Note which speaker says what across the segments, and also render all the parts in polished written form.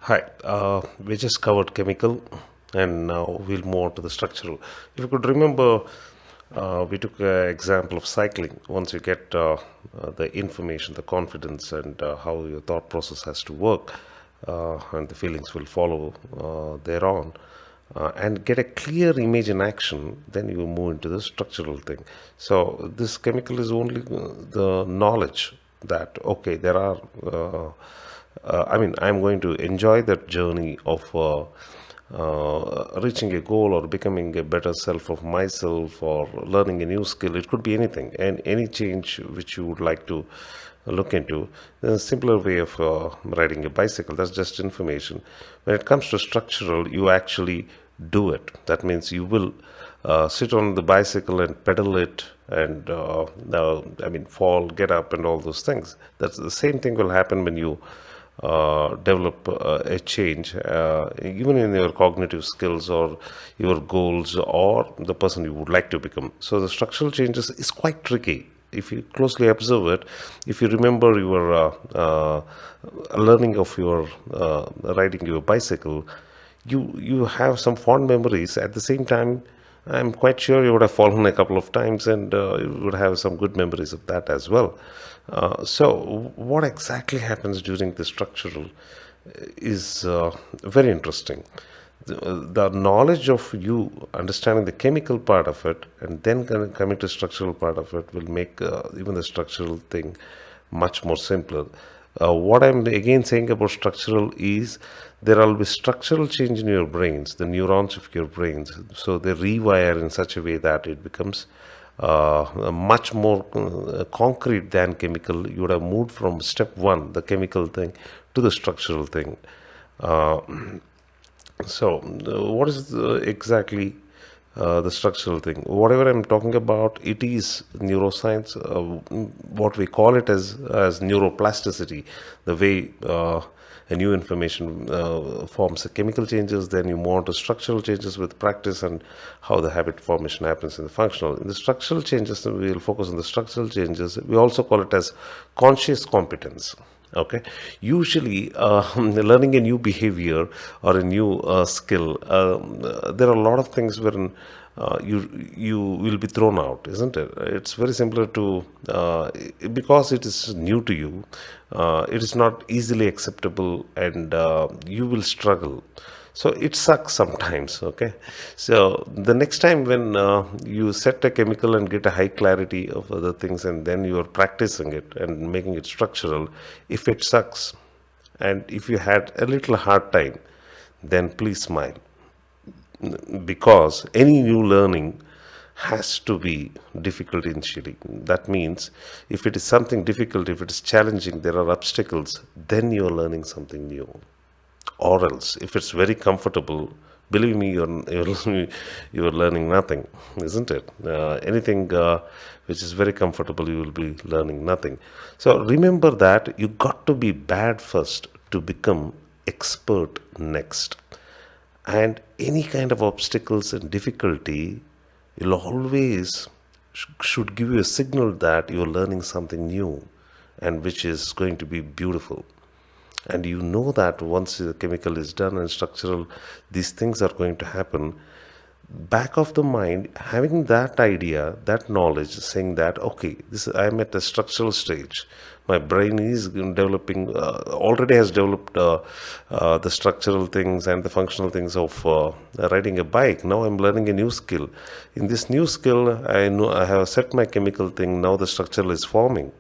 Speaker 1: Hi, we just covered chemical and now we'll move on to the structural. If you could remember, we took an example of cycling. Once you get the information, the confidence, and how your thought process has to work, and the feelings will follow thereon, and get a clear image in action, then you move into the structural thing. So, this chemical is only the knowledge that, okay, there are. I'm going to enjoy that journey of reaching a goal or becoming a better self of myself or learning a new skill. It could be anything and any change which you would like to look into. There's a simpler way of riding a bicycle. That's just information. When it comes to structural, you actually do it. That means you will sit on the bicycle and pedal it and fall, get up, and all those things. That's the same thing will happen when you develop a change, even in your cognitive skills or your goals or the person you would like to become. So the structural changes is quite tricky. If you closely observe it, if you remember your learning of your riding your bicycle, you have some fond memories. At the same time, I'm quite sure you would have fallen a couple of times and you would have some good memories of that as well. So, what exactly happens during the structural is very interesting. The knowledge of you understanding the chemical part of it and then coming to structural part of it will make even the structural thing much more simpler. What I'm again saying about structural is there will be structural change in your brains, the neurons of your brains. So they rewire in such a way that it becomes much more concrete than chemical. You would have moved from step one, the chemical thing, to the structural thing. Uh, what is exactly the structural thing? Whatever I'm talking about, it is neuroscience. What we call it as neuroplasticity, the way a new information forms the chemical changes, then you move on to structural changes with practice and how the habit formation happens in the functional. In the structural changes, we will focus on the structural changes. We also call it as conscious competence. Okay, usually learning a new behavior or a new skill, there are a lot of things wherein you will be thrown out, isn't it? It's very similar to because it is new to you, it is not easily acceptable, and you will struggle. So it sucks sometimes. Okay, so the next time when you set a chemical and get a high clarity of other things, and then you are practicing it and making it structural, if it sucks and if you had a little hard time, then please smile, because any new learning has to be difficult initially. That means if it is something difficult, if it is challenging, there are obstacles, then you are learning something new. Or else, if it's very comfortable, believe me, you're learning nothing, isn't it? Anything which is very comfortable, you will be learning nothing. So remember that you got to be bad first to become expert next. And any kind of obstacles and difficulty will always should give you a signal that you're learning something new and which is going to be beautiful. And you know that once the chemical is done and structural, these things are going to happen. Back of the mind, having that idea, that knowledge, saying that okay, this I'm at a structural stage. My brain is developing, already has developed the structural things and the functional things of riding a bike. Now I'm learning a new skill. In this new skill, I know I have set my chemical thing. Now the structural is forming,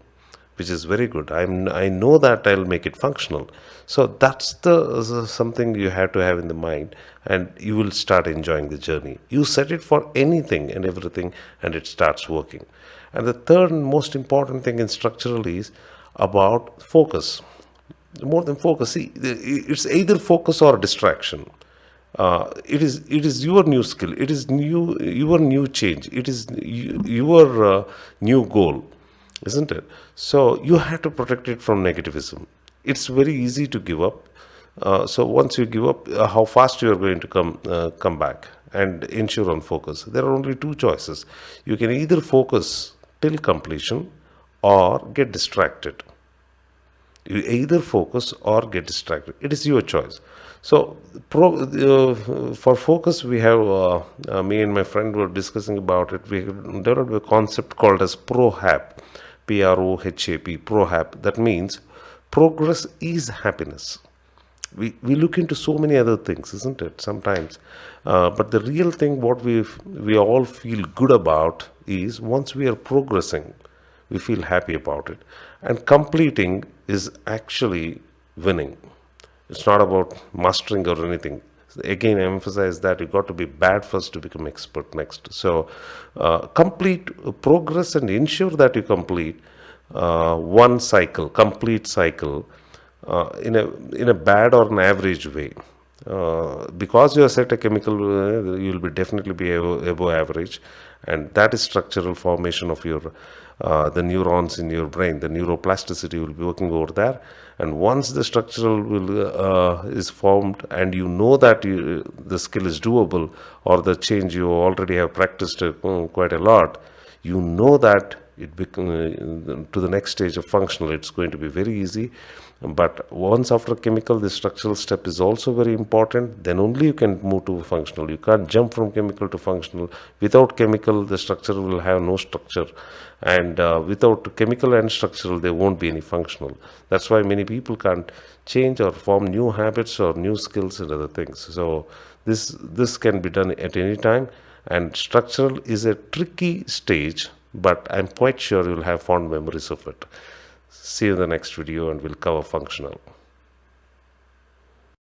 Speaker 1: which is very good. I know that I'll make it functional. So that's the something you have to have in the mind, and you will start enjoying the journey. You set it for anything and everything, and it starts working. And the third and most important thing in structural is about focus. More than focus, see, it's either focus or distraction. It is your new skill. It is your new change. It is your new goal, isn't it? So you have to protect it from negativism. It's very easy to give up. So once you give up, how fast you are going to come back and ensure on focus? There are only two choices. You can either focus till completion or get distracted. You either focus or get distracted. It is your choice. So, for focus, we have me and my friend were discussing about it. We developed a concept called as ProHap, PROHAP, ProHap. That means progress is happiness. We look into so many other things, isn't it? Sometimes, but the real thing, what we all feel good about is once we are progressing, we feel happy about it, and completing is actually winning. It's not about mastering or anything. Again, I emphasize that you got to be bad first to become expert next. So, complete progress and ensure that you complete one cycle, complete cycle, in a bad or an average way. Because you have set a chemical, you will be definitely be above average, and that is structural formation of your the neurons in your brain. The neuroplasticity will be working over there, and once the structural will is formed, and you know that the skill is doable, or the change you already have practiced quite a lot, you know that it become to the next stage of functional, it's going to be very easy. But once after chemical, the structural step is also very important. Then only you can move to functional. You can't jump from chemical to functional. Without chemical, the structure will have no structure, and without chemical and structural, there won't be any functional. That's why many people can't change or form new habits or new skills and other things. So this can be done at any time, and structural is a tricky stage, but I'm quite sure you'll have fond memories of it. See you in the next video, and we'll cover functional.